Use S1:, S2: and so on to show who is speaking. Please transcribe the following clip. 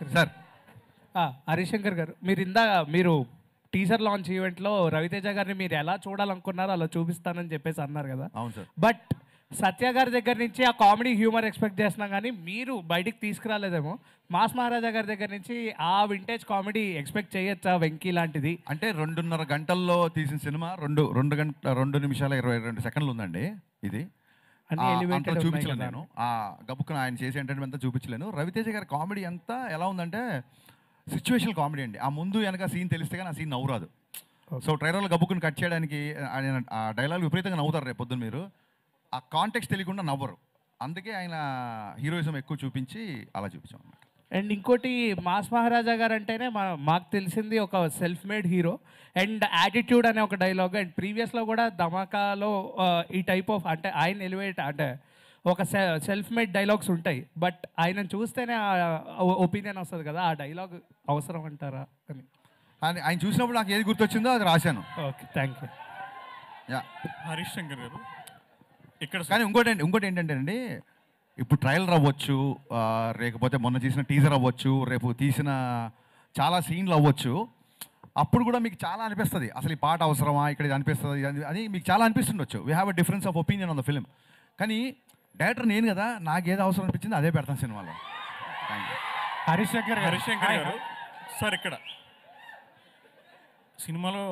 S1: Harishankar
S2: sir
S1: Harishankar గారు, మీరు teaser launch ఈవెంట్లో రవితేజ గారిని మీరు ఎలా చూడాలనుకున్నారో అలా చూపిస్తానని చెప్పేసి అన్నారు కదా.
S2: అవును సార్.
S1: బట్ సత్య గారి దగ్గర నుంచి ఆ కామెడీ హ్యూమర్ ఎక్స్పెక్ట్ చేస్తున్నాం, కానీ మీరు బయటికి తీసుకురాలేదేమో. మాస్ మహారాజా గారి దగ్గర నుంచి ఆ వింటేజ్ కామెడీ ఎక్స్పెక్ట్ చేయొచ్చా వెంకీ లాంటిది?
S2: అంటే 2.5 గంటల్లో తీసిన సినిమా 2 నిమిషాల 22 సెకండ్లు ఉందండి. ఇది చూపించలేను నేను. ఆ గబుక్కున ఆయన చేసే ఎంటర్టైన్మెంట్ అంతా చూపించలేను. రవితేజ గారి కామెడీ అంతా ఎలా ఉందంటే సిచ్యువేషనల్ కామెడీ అండి. ఆ ముందు వెనక సీన్ తెలిస్తే కానీ ఆ సీన్ నవ్వురాదు. సో ట్రైలర్లో గబుక్కుని కట్ చేయడానికి ఆయన ఆ డైలాగ్ విపరీతంగా నవ్వుతారు. రేపు పొద్దున్న మీరు ఆ కాంటెక్స్ట్ తెలియకుండా నవ్వరు. అందుకే ఆయన హీరోయిజం ఎక్కువ చూపించి అలా చూపించాం అన్నమాట.
S1: అండ్ ఇంకోటి, మాస్ మహారాజా గారు అంటేనే మాకు తెలిసింది ఒక self made hero and attitude అనే ఒక డైలాగ్. అండ్ ప్రీవియస్లో కూడా ధమాకాలో ఈ టైప్ ఆఫ్ అంటే ఆయన ఎలివేట్ అంటే ఒక సెల్ఫ్ మేడ్ డైలాగ్స్ ఉంటాయి. బట్ ఆయన చూస్తేనే ఒపీనియన్ వస్తుంది కదా, ఆ డైలాగ్ అవసరం అంటారా అని.
S2: ఆయన చూసినప్పుడు నాకు ఏది గుర్తొచ్చిందో అది రాశాను.
S1: Okay, thank you.
S2: Yeah,
S3: Harish Shankar గారు ఇక్కడ.
S2: కానీ ఇంకోటి ఏంటంటే అండి, ఇప్పుడు ట్రయలర్ అవ్వచ్చు, లేకపోతే మొన్న చేసిన టీజర్ అవ్వచ్చు, రేపు తీసిన చాలా సీన్లు అవ్వచ్చు. అప్పుడు కూడా మీకు చాలా అనిపిస్తుంది, అసలు ఈ పాట అవసరమా, ఇక్కడ ఇది అనిపిస్తుంది అని మీకు చాలా అనిపిస్తుండొచ్చు. We have a difference of opinion on the film. కానీ డైరెక్టర్ నేను కదా, నాకు ఏది అవసరం అనిపించింది అదే పెడతాను సినిమాలో. Thank you.
S3: హరీష్ శంకర్ గారు సార్, ఇక్కడ సినిమాలో